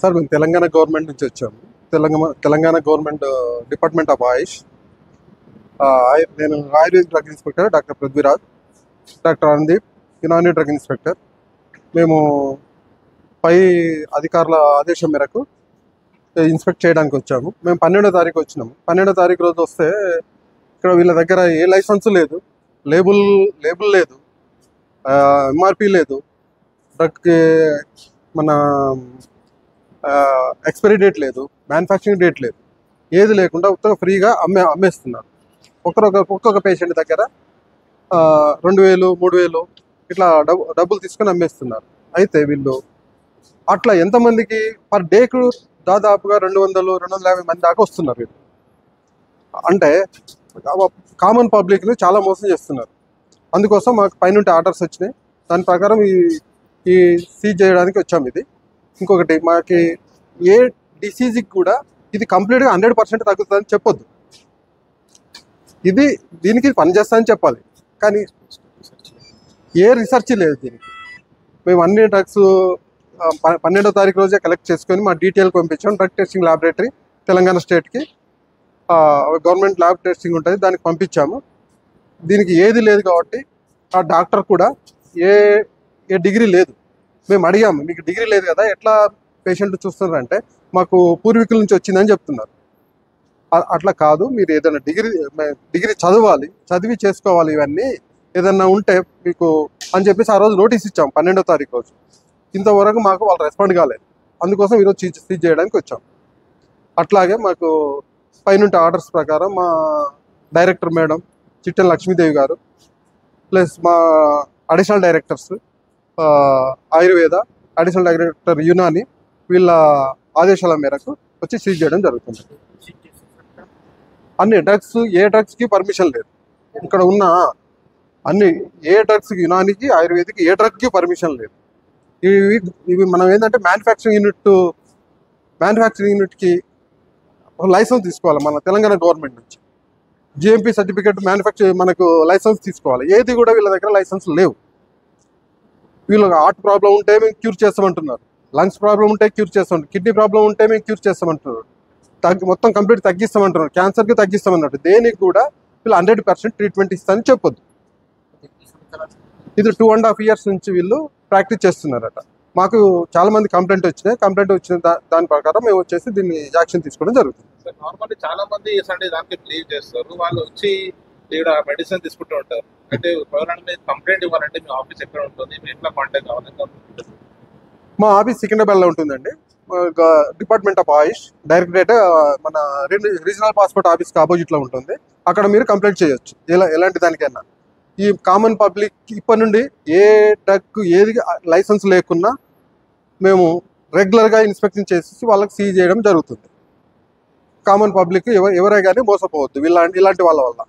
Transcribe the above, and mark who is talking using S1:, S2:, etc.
S1: Sir మేము Telangana government నుంచి వచ్చాము. తెలంగాణ గవర్నమెంట్ డిపార్ట్మెంట్ ఆఫ్ ఆయుష్. నేను ayurvedic drug inspector doctor Prithviraj, doctor Anudeep Unani drug inspector. మేము పై అధికారుల ఆదేశం మేరకు ఇన్స్పెక్ట్ చేయడానికి వచ్చాము. మేము 12వ తారీఖు వచ్చినాము. 12వ తారీఖు రోజు వస్తే ఇక్కడ వీళ్ళ దగ్గర ఏ లైసెన్స్ లేదు, లేబుల్ లేదు, ఎంఆర్పి లేదు, డ్రగ్కి మన ఎక్స్పైరీ డేట్ లేదు, మ్యానుఫ్యాక్చరింగ్ డేట్ లేదు, ఏది లేకుండా ఉత్తగా ఫ్రీగా అమ్మేస్తున్నారు. ఒక్కొక్క పేషెంట్ దగ్గర 2000 3000 ఇట్లా డబ్బులు తీసుకొని అమ్మేస్తున్నారు. అయితే వీళ్ళు అట్లా ఎంతమందికి పర్ డేకు దాదాపుగా 200-250 మంది దాకా వస్తున్నారు వీళ్ళు. అంటే కామన్ పబ్లిక్ని చాలా మోసం చేస్తున్నారు. అందుకోసం మాకు పైనుండి ఆర్డర్స్ వచ్చినాయి. దాని ప్రకారం ఈ సీజ్ చేయడానికి వచ్చాము. ఇది ఇంకొకటి, మాకి ఏ డిసీజ్కి కూడా ఇది కంప్లీట్గా 100% తగ్గుతుందని చెప్పొద్దు. దీనికి పనిచేస్తా అని చెప్పాలి, కానీ ఏ రీసెర్చ్ లేదు దీనికి. మేము అన్ని డ్రగ్స్ 12వ తారీఖు రోజే కలెక్ట్ చేసుకొని మా డీటెయిల్ పంపించాం. డ్రగ్ టెస్టింగ్ ల్యాబొరేటరీ తెలంగాణ స్టేట్కి గవర్నమెంట్ ల్యాబ్ టెస్టింగ్ ఉంటుంది, దానికి పంపించాము. దీనికి ఏది లేదు కాబట్టి ఆ డాక్టర్ కూడా ఏ డిగ్రీ లేదు. మేము అడిగాము, మీకు డిగ్రీ లేదు కదా, ఎట్లా పేషెంట్ చూస్తున్నారంటే మాకు పూర్వీకుల నుంచి వచ్చిందని చెప్తున్నారు. అట్లా కాదు, మీరు ఏదైనా డిగ్రీ చదవాలి, చదివి చేసుకోవాలి, ఇవన్నీ ఏదన్నా ఉంటే మీకు అని చెప్పేసి ఆ రోజు నోటీస్ ఇచ్చాం 12వ తారీఖు రోజు. ఇంతవరకు మాకు వాళ్ళు రెస్పాండ్ కాలేదు. అందుకోసం ఈరోజు సీజ్ చేయడానికి వచ్చాం. అట్లాగే మాకు పైనుంటి ఆర్డర్స్ ప్రకారం మా డైరెక్టర్ మేడం చిట్టెల లక్ష్మీదేవి గారు ప్లస్ మా additional directors Ayurveda, additional director Unani, వీళ్ళ ఆదేశాల మేరకు వచ్చి సీజ్ చేయడం జరుగుతుంది. అన్ని డ్రగ్స్, ఏ డ్రగ్స్కి పర్మిషన్ లేదు. ఇక్కడ ఉన్న అన్ని ఏ డ్రగ్స్కి, యునానికి, ఆయుర్వేదిక్ ఏ డ్రగ్కి పర్మిషన్ లేదు. ఇవి మనం ఏంటంటే మ్యానుఫ్యాక్చరింగ్ యూనిట్కి లైసెన్స్ తీసుకోవాలి మన తెలంగాణ గవర్నమెంట్ నుంచి. జిఎంపీ సర్టిఫికేట్ మనకు లైసెన్స్ తీసుకోవాలి. ఏది కూడా వీళ్ళ దగ్గర లైసెన్స్ లేవు. వీళ్ళకి హార్ట్ ప్రాబ్లం ఉంటే మేము క్యూర్ చేస్తామంటున్నారు, లంగ్స్ ప్రాబ్లం ఉంటే క్యూర్ చేస్తామంటారు, కిడ్నీ ప్రాబ్లం ఉంటే మేము క్యూర్ చేస్తామంటున్నారు, మొత్తం కంప్లీట్ తగ్గిస్తామంటున్నారు, క్యాన్సర్కి తగ్గిస్తామన్నట్టు. దేనికి కూడా వీళ్ళు 100% ట్రీట్మెంట్ ఇస్తారని చెప్పొద్దు. ఇది 2.5 years నుంచి వీళ్ళు ప్రాక్టీస్ చేస్తున్నారట. మాకు చాలా మంది కంప్లైంట్ వచ్చిన దాని ప్రకారం మేము వచ్చేసి దీన్ని యాక్షన్ తీసుకోవడం జరుగుతుంది.
S2: నార్మల్లీ చాలా మంది దానికి బిలీవ్ చేస్తారు. వాళ్ళు వచ్చి ఇక్కడ మెడిసిన్ తీసుకుంటూ ఉంటారు. అంటే కంప్లైంట్ ఇవ్వాలంటే మీ ఆఫీస్ ఎక్కడ ఉంటుంది, మీ ఎట్లా కాంటాక్ట్ కావాలి?
S1: మా ఆఫీస్ సికింద్రాబాద్లో ఉంటుందండి. డిపార్ట్మెంట్ ఆఫ్ ఆయుష్ డైరెక్టరేట్ మన రీజనల్ పాస్పోర్ట్ ఆఫీస్కి ఆపోజిట్లో ఉంటుంది. అక్కడ మీరు కంప్లైంట్ చేయొచ్చు ఎలాంటి దానికైనా. ఈ కామన్ పబ్లిక్ ఇప్పటి నుండి ఏ డ్రగ్ ఏది లైసెన్స్ లేకున్నా మేము రెగ్యులర్గా ఇన్స్పెక్షన్ చేసి వాళ్ళకి సీజ్ చేయడం జరుగుతుంది. కామన్ పబ్లిక్ ఎవరే కానీ మోసపోవద్దు ఇలాంటి వాళ్ళ వల్ల.